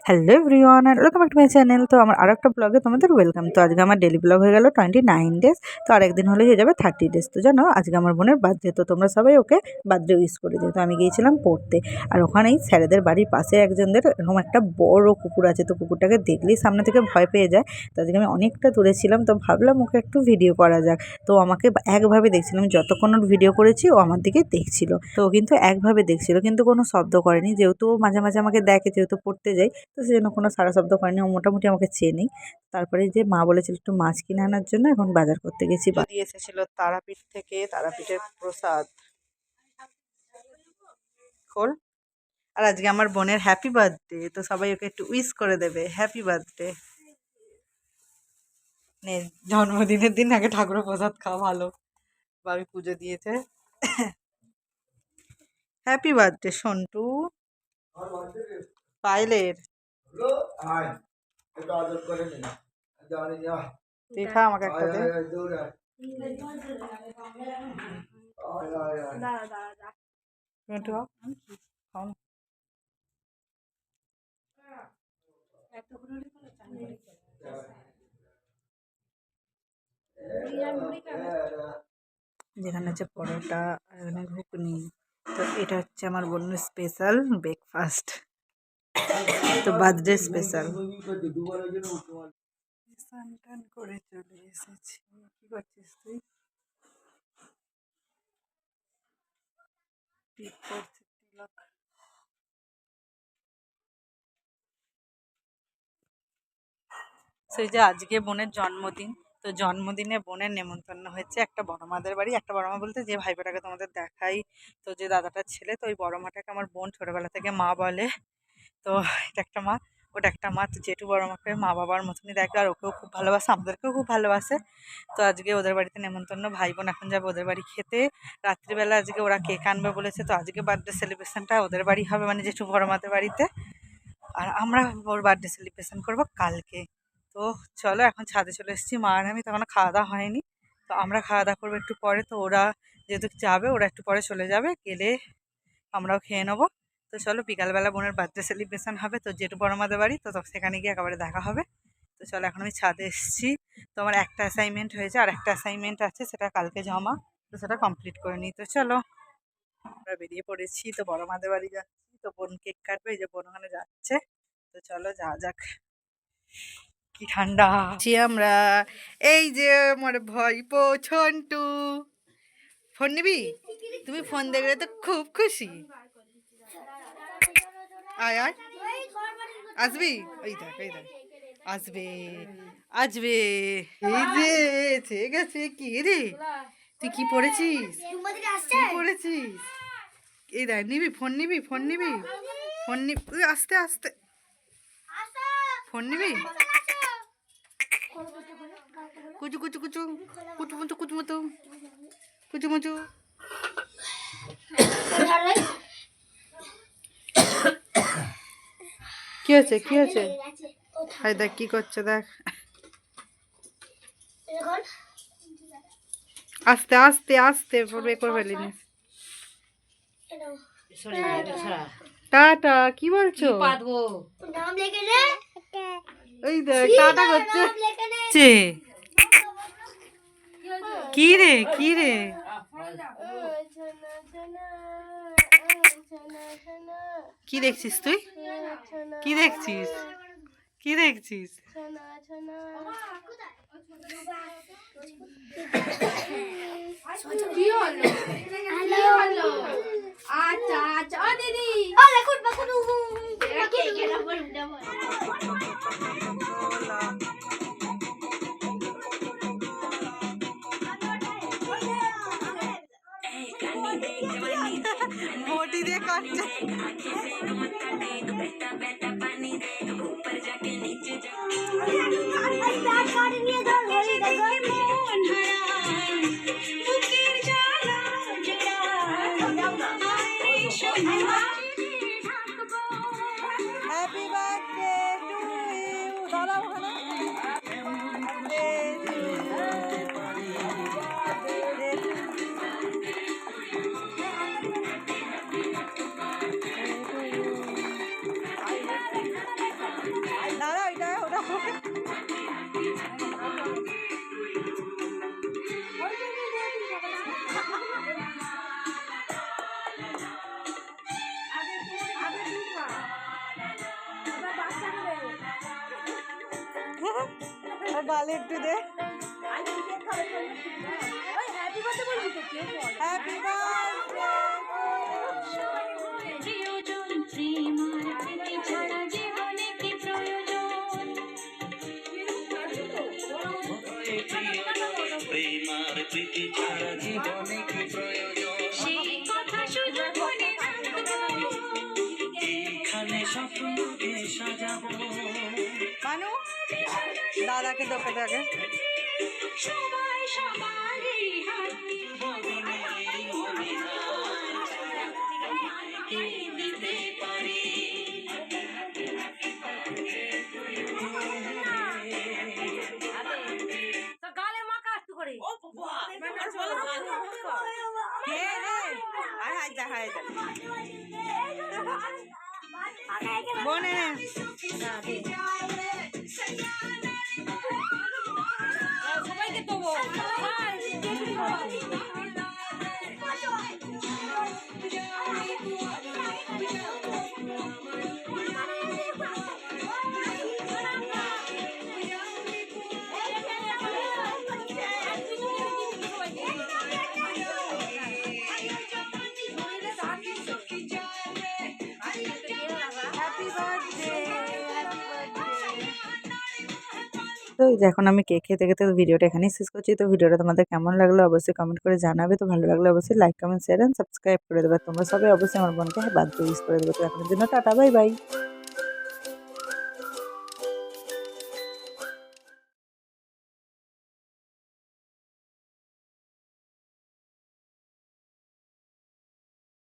Hello everyone and welcome back to my channel. তো আমার আরেকটা ব্লগে তোমাদের ওয়েলকাম। তো আজকে আমার ডেলি ব্লগ হয়ে গেল 29 ডেজ। তো আরেকদিন হলে হয়ে যাবে 30 ডেজ। তো জানো আজকে আমার বোনের বার্থডে, তো তোমরা সবাই ওকে বার্থডে উইশ করে দিও। তো আমি গিয়েছিলাম পড়তে, আর ওখানেই স্যারেদের বাড়ির পাশে একজনদের এরকম একটা বড় কুকুর আছে। তো কুকুরটাকে দেখলেই সামনে থেকে ভয় পেয়ে যায়। তো আজকে আমি অনেকটা দূরে ছিলাম, তো ভাবলাম ওকে একটু ভিডিও করা যাক। তো আমাকে একভাবে দেখছিল, আমি যতক্ষণ ওর ভিডিও করেছি ও আমার দিকে দেখছিল। তো ও কিন্তু একভাবে দেখছিল, কিন্তু কোনো শব্দ করেনি, যেহেতু ও মাঝে মাঝে আমাকে দেখে, যেহেতু পড়তে যাই, তো সেজন্য কোনো সারা শব্দ করেনি। ও মোটামুটি আমাকে চেনেই। তারপরে যে মা বলেছিল একটু মাছ কিনে আনার জন্য, এখন বাজার করতে গেছি। দিয়ে এসেছিল তারাপীঠ থেকে, তারাপীঠের প্রসাদ। খোল। আর আজকে আমার বোনের হ্যাপি বার্থডে, তো সবাই ওকে একটু উইশ করে দেবে, হ্যাপি বার্থডে। নে, জন্মদিনের দিন আগে ঠাকুরের প্রসাদ খাওয়া ভালো। বাবি পুজো দিয়েছে। Happy birthday Santu. পাইলের তুই খা, আমাকে একটা দে। একটু খাও না। যেখানে হচ্ছে পরোটা আর এখানে ঘুগনি। তো এটা হচ্ছে আমার বোনের স্পেশাল ব্রেকফাস্ট, তো বার্থডে স্পেশাল। স্নান টান করে চলে এসেছি। কি করছিস তুই? টিপ করছিস তিলক। সেই যে আজকে বোনের জন্মদিন, তো জন্মদিনে বোনের নেমন্তন্ন হয়েছে একটা বড় মাদের বাড়ি। একটা বড় মা বলতে যে ভাইপোটাকে তোমাদের দেখাই, তো যে দাদাটার ছেলে, তো ওই বড় মাটাকে আমার বোন ছোটবেলা থেকে মা বলে। তো এটা একটা মা, ওটা একটা মা। তো জেঠু বড় মাকে মা বাবার মতনই দেখে, আর ওকেও খুব ভালোবাসে, আমাদেরকেও খুব ভালোবাসে। তো আজকে ওদের বাড়িতে নেমন্তন্ন, ভাই বোন এখন যাবে ওদের বাড়ি খেতে। রাত্রিবেলা আজকে ওরা কেক আনবে বলেছে, তো আজকে বার্থডে সেলিব্রেশনটা ওদের বাড়ি হবে, মানে জেঠু বড় মাদের বাড়িতে। আর আমরা ওর বার্থডে সেলিব্রেশন করবো কালকে। তো চলো এখন ছাদে চলে এসেছি, মা আর আমি, তখন খাওয়া দাওয়া হয়নি। তো আমরা খাওয়া দাওয়া করবো একটু পরে। তো ওরা যেহেতু যাবে, ওরা একটু পরে চলে যাবে, গেলে আমরাও খেয়ে নেবো। তো চলো বিকালবেলা বোনের বার্থডে সেলিব্রেশন হবে, তো জেঠু বড় মাদের বাড়ি, তো সেখানে গিয়ে একেবারে দেখা হবে। তো চলো এখন আমি ছাদে এসেছি। তো আমার একটা অ্যাসাইনমেন্ট হয়েছে, আর একটা অ্যাসাইনমেন্ট আছে, সেটা কালকে জমা। তো সেটা কমপ্লিট করে নিই। তো চলো আমরা বেরিয়ে পড়েছি, তো বড় মাদের বাড়ি যাচ্ছি। তো বোন কেক কাটবে, এই যে বোন ওখানে যাচ্ছে। তো চলো যাওয়া যাক। কি ঠান্ডা আমরা। এই যে আমার ভাইপো ছন্টু, ফোন নিবি? তুমি ফোন দেখলে তো খুব খুশি। আয় আয়, আসবি? ওই দেখ, এই দেখ, আসবে আসবে। এই যে ঠিক গেছে। কি রে, তুই কি পড়েছিস? কি পড়েছিস? এই দেখ, নিবি ফোন? নিবি ফোন? নিবি ফোন? নিবি? আস্তে আস্তে, ফোন নিবি? কুচু কুচু কুচু কুচু মুচু কুচু মুচু কুচু মুচু। কি হয়েছে? কি হয়েছে? হাই দেখ কি করছে, দেখ। আস্তে আস্তে আস্তে বের করে ফেলিনি। টাটা। কি বলছো? ওই দেখ টাটা করছে। কি রে, কি রে? কি দেখছিস তুই? কি দেখছিস? কি দেখছিস? কি হলো? আচ্ছা আচ্ছা, ও দিদি, ও দেখুন দেখুন, কে গেল বল উঠা। मोटी दे करছে। Happy birthday to you. দাঁড়াও ওখানে। বালে একটু দে। হ্যাপি মানু দাদাকে তোকে দেখে বনে সবাইকে তো তো এই যে এখন আমি কেক খেতে খেতে ভিডিওটা এখানেই শেষ করছি। তো ভিডিওটা তোমাদের কেমন লাগলো অবশ্যই কমেন্ট করে জানাবে। তো ভালো লাগলে অবশ্যই like comment share and subscribe করে দেবে। তোমরা সবাই অবশ্যই আমার বোনকে বার্থডে উইশ করে দেবে। তো এখনের জন্য টাটা বাই বাই।